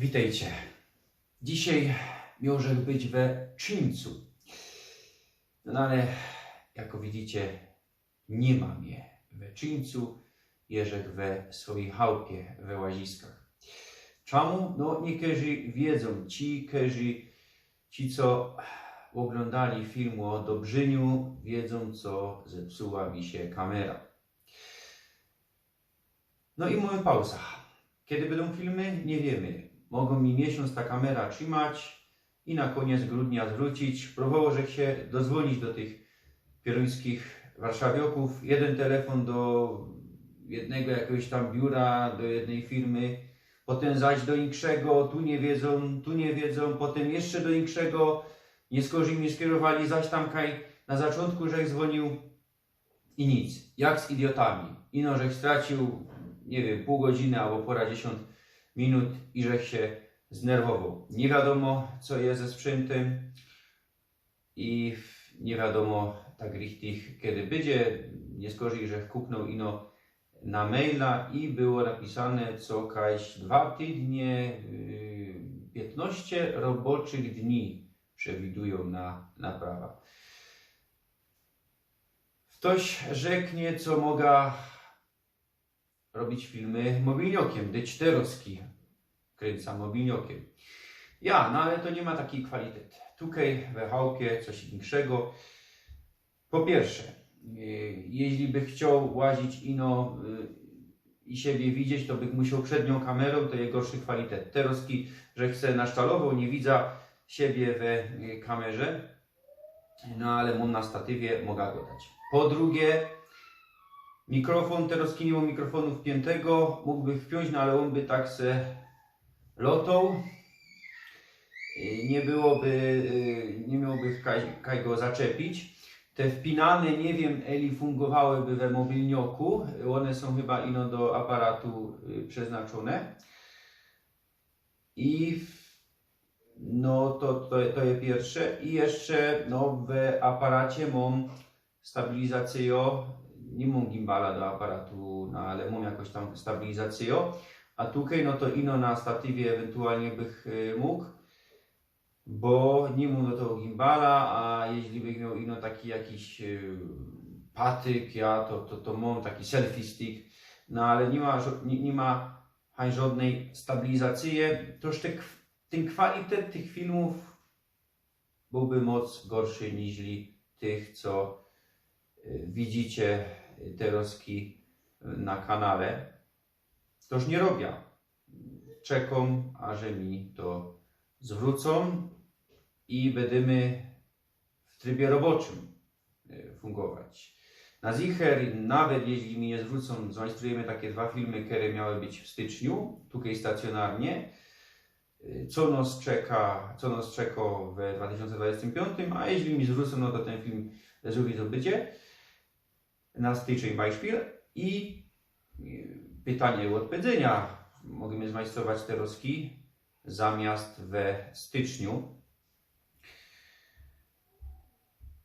Witajcie. Dzisiaj może być we Czyńcu. No ale jak widzicie, nie ma mnie we Czyńcu, jeżek we swojej chałupie, we Łaziskach. Czemu? No nie każdy wiedzą. Ci co oglądali film o Dobrzyniu, wiedzą, co zepsuła mi się kamera. No i mamy pauza. Kiedy będą filmy? Nie wiemy. Mogą mi miesiąc ta kamera trzymać i na koniec grudnia zwrócić. Próbował, że się dozwonić do tych pieruńskich warszawioków. Jeden telefon do jednego jakiegoś tam biura, do jednej firmy. Potem zaś do inkszego, tu nie wiedzą. Potem jeszcze do inkszego. Nie skierowali, zaś tam na zaczątku, żech dzwonił i nic. Jak z idiotami. Ino, żech stracił, nie wiem, pół godziny albo pora 10 minut i żech się znerwował. Nie wiadomo, co jest ze sprzętem i nie wiadomo tak richtig, kiedy będzie. Nie skorzy, że kupnął ino na maila i było napisane, co kaś 2 tygodnie, 15 roboczych dni przewidują na naprawę. Ktoś rzeknie, co mogę robić filmy mobilniokiem, dyć terowski kręca mobilniokiem. Ja, no ale to nie ma takiej kwalitetu. Tutaj we chałupie coś większego. Po pierwsze, jeśli by chciał łazić ino i siebie widzieć, to by musiał przednią kamerą, to jest gorszy kwalitet. Terowski, że chce na szczalowo, nie widza siebie we kamerze, no ale mam na statywie, mogę go dać. Po drugie, mikrofon, Terowski nie ma mikrofonu wpiętego, mógłby wpiąć, no ale on by tak se lotał. Nie miałby kaj go zaczepić. Te wpinane, nie wiem, eli fungowałyby we mobilnioku. One są chyba ino do aparatu przeznaczone. I no to jest pierwsze. I jeszcze no, w aparacie mam stabilizację. Nie mam gimbala do aparatu, no, ale mam jakoś tam stabilizację. A tutaj no to ino na statywie ewentualnie bych mógł, bo nie mam do tego gimbala, a jeśli bych miał ino taki jakiś patyk, to mam taki selfie stick, no ale nie ma żadnej stabilizacji. Toż ten kwalitet tych filmów byłby moc gorszy niż tych, co widzicie terowski na kanale. Toż nie robię. Czekam, aż mi to zwrócą i będziemy w trybie roboczym fungować. Na zicher, nawet jeśli mi nie zwrócą, zmajstrujemy takie 2 filmy, które miały być w styczniu, tutaj stacjonarnie. Co nas czeka w 2025, a jeśli mi zwrócą, no to ten film zrobi to będzie na styczeń Beispiel i pytanie o odpowiedzenia. Możemy zmajstrować terowski zamiast we styczniu.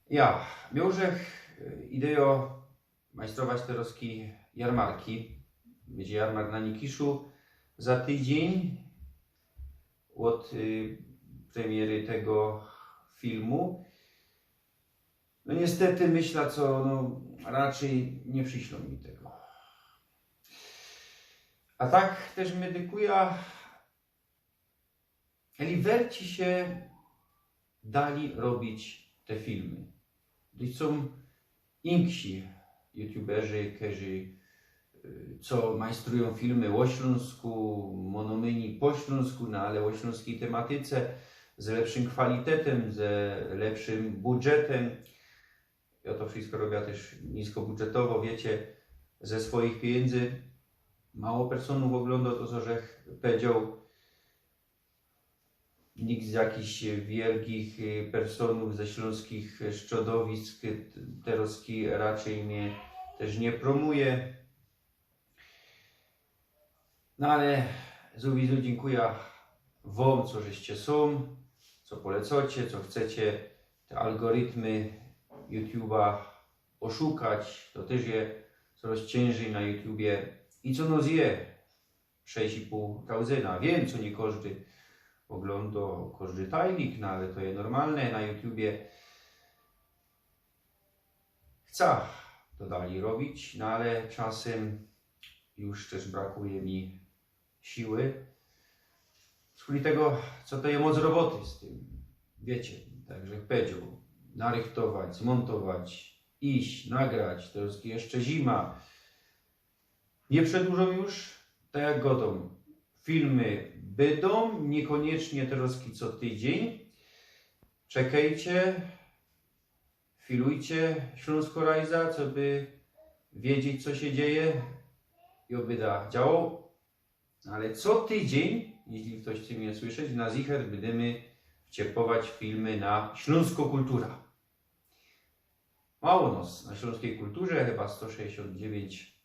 Ja miałżech ideę majstrować terowski jarmarki. Będzie jarmark na Nikiszu za tydzień od premiery tego filmu. No niestety myślę, co no, raczej nie przyślą mi tego. A tak też medykuję, eliwerci się dali robić te filmy. Gdyż są inksi youtuberzy, którzy co majstrują filmy o Śląsku, monomyni po Śląsku, no ale o śląskiej tematyce, z lepszym kwalitetem, z lepszym budżetem. Ja to wszystko robię też niskobudżetowo, wiecie, ze swoich pieniędzy. Mało personów ogląda to, co żech powiedział. Nikt z jakichś wielkich personów ze śląskich szczodowisk terowski raczej mnie też nie promuje. No ale z uwidu dziękuję wam, co żeście są, co polecacie, co chcecie te algorytmy YouTube'a oszukać. To też jest coraz ciężej na YouTubie. I co nos je? 6,5 tysiąca. Wiem, co nie każdy ogląda, każdy tajnik, no ale to jest normalne na YouTubie. Chcę to dalej robić, no ale czasem już też brakuje mi siły. Skuli tego, co to jest moc roboty z tym. Wiecie, także jak powiedział, narychtować, zmontować, iść, nagrać, to jest jeszcze zima. Nie przedłużą już, tak jak godą. Filmy będą, niekoniecznie teraz co tydzień. Czekajcie, filujcie Śląsko Rajza, co by wiedzieć, co się dzieje i obyda działał. Ale co tydzień, jeśli ktoś chce mnie słyszeć, na Zicher będziemy wciepować filmy na Śląsko Kultura. Mało nas na Śląskiej Kulturze, chyba 169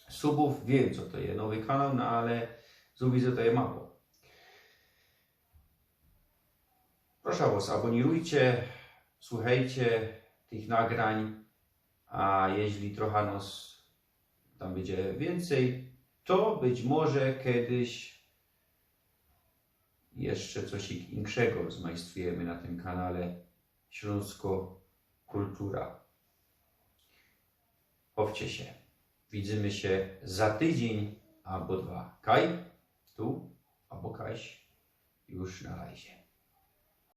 subów. Wiem, co to jest nowy kanał, no ale widzę, to jest mało. Proszę was, abonirujcie, słuchajcie tych nagrań, a jeśli trochę nas tam będzie więcej, to być może kiedyś jeszcze coś większego zmajstrujemy na tym kanale Śląsko Kultura. Bawcie się. Widzimy się za tydzień albo dwa. Kaj tu albo Kaś już na razie.